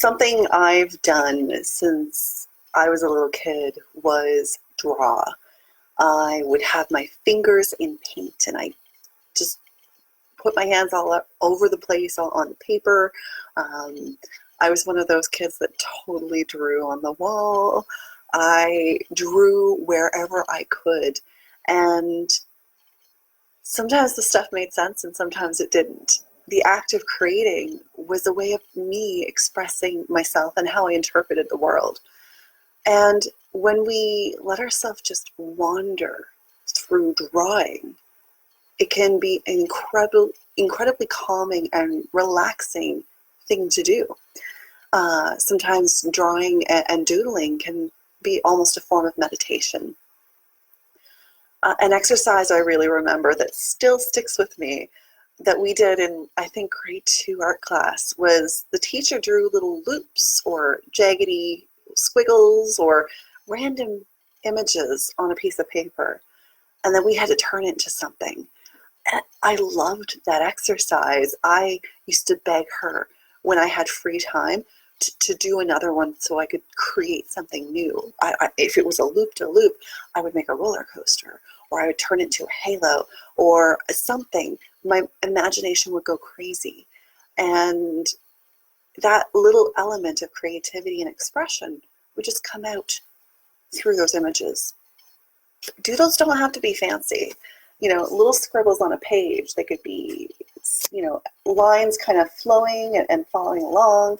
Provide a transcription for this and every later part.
Something I've done since I was a little kid was draw. I would have my fingers in paint and I just put my hands all up over the place on the paper. I was one of those kids that totally drew on the wall. I drew wherever I could. And sometimes the stuff made sense and sometimes it didn't. The act of creating was a way of me expressing myself and how I interpreted the world. And when we let ourselves just wander through drawing, it can be an incredibly calming and relaxing thing to do. Sometimes drawing and doodling can be almost a form of meditation. An exercise I really remember that still sticks with me that we did in, I think, grade 2 art class was the teacher drew little loops or jaggedy squiggles or random images on a piece of paper, and then we had to turn it into something. And I loved that exercise. I used to beg her when I had free time to do another one so I could create something new. If it was a loop-to-loop, I would make a roller coaster, or I would turn it into a halo, or something. My imagination would go crazy. And that little element of creativity and expression would just come out through those images. Doodles don't have to be fancy. Little scribbles on a page. They could be, lines kind of flowing and following along,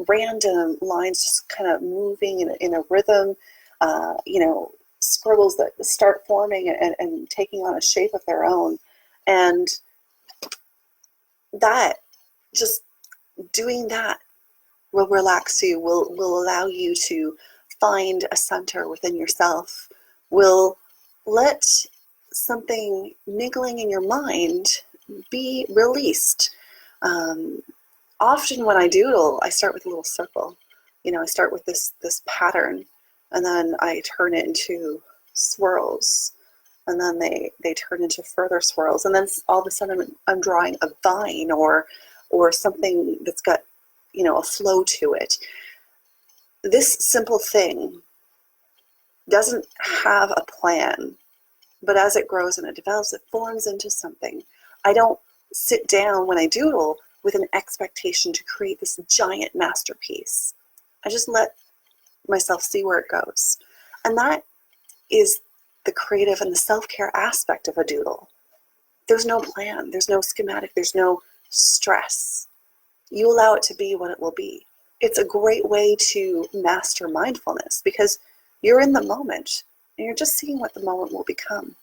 random lines just kind of moving in a rhythm, scribbles that start forming and taking on a shape of their own. And that, just doing that will relax you, will allow you to find a center within yourself, will let something niggling in your mind be released. Often when I doodle, I start with a little circle. I start with this pattern, and then I turn it into swirls, and then they turn into further swirls, and then all of a sudden I'm drawing a vine or something that's got a flow to it. This simple thing doesn't have a plan, but as it grows and it develops, it forms into something. I don't sit down when I doodle with an expectation to create this giant masterpiece. I just let myself see where it goes. And that is the creative and the self-care aspect of a doodle. There's no plan, there's no schematic, there's no stress. You allow it to be what it will be. It's a great way to master mindfulness because you're in the moment and you're just seeing what the moment will become.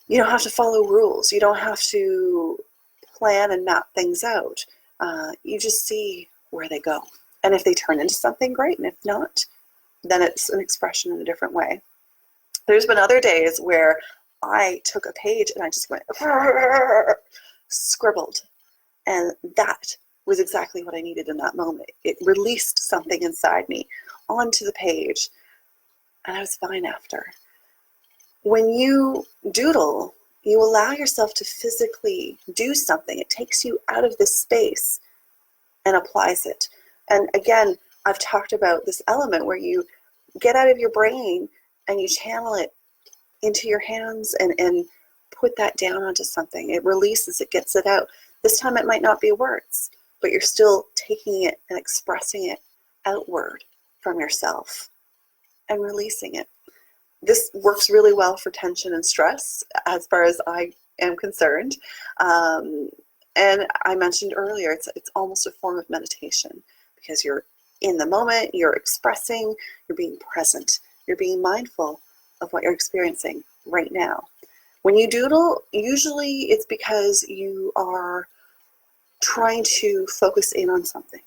You don't have to follow rules. You don't have to plan and map things out. You just see where they go. And if they turn into something, great. And if not, then it's an expression in a different way. There's been other days where I took a page and I just went, scribbled. And that was exactly what I needed in that moment. It released something inside me onto the page, and I was fine after. When you doodle, you allow yourself to physically do something. It takes you out of this space and applies it. And again, I've talked about this element where you get out of your brain and you channel it into your hands and put that down onto something. It releases, it gets it out. This time it might not be words, but you're still taking it and expressing it outward from yourself and releasing it. This works really well for tension and stress as far as I am concerned. And I mentioned earlier, it's almost a form of meditation because you're in the moment, you're expressing, you're being present, you're being mindful of what you're experiencing right now. When you doodle, usually it's because you are trying to focus in on something.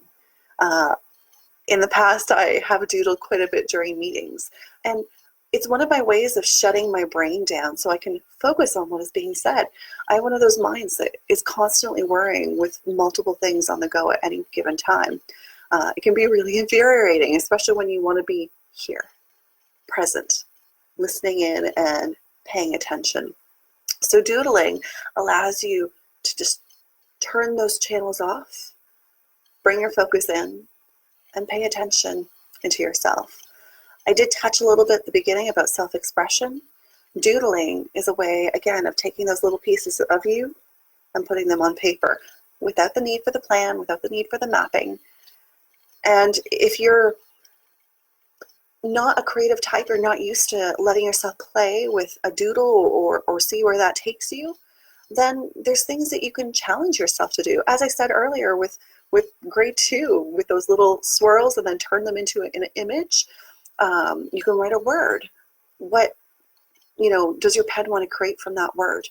In the past, I have doodled quite a bit during meetings, and it's one of my ways of shutting my brain down so I can focus on what is being said. I have one of those minds that is constantly worrying with multiple things on the go at any given time. It can be really infuriating, especially when you want to be here, present, listening in and paying attention. So doodling allows you to just turn those channels off bring your focus in and pay attention into yourself. I did touch a little bit at the beginning about self-expression. Doodling is a way, again, of taking those little pieces of you and putting them on paper without the need for the plan, without the need for the mapping. And if you're not a creative type, you're not used to letting yourself play with a doodle or see where that takes you, then there's things that you can challenge yourself to do. As I said earlier with grade 2, with those little swirls and then turn them into an image. You can write a word. What, does your pen want to create from that word?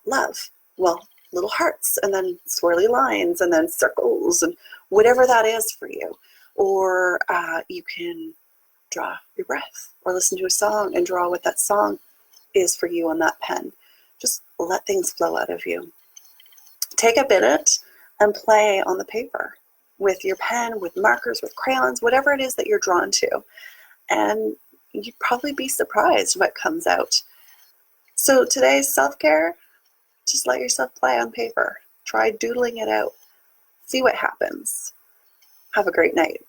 Love. Well, little hearts and then swirly lines and then circles and whatever that is for you. Or you can draw your breath or listen to a song and draw what that song is for you on that pen. Just let things flow out of you. Take a minute and play on the paper with your pen, with markers, with crayons, whatever it is that you're drawn to. And you'd probably be surprised what comes out. So today's self-care, just let yourself play on paper. Try doodling it out. See what happens. Have a great night.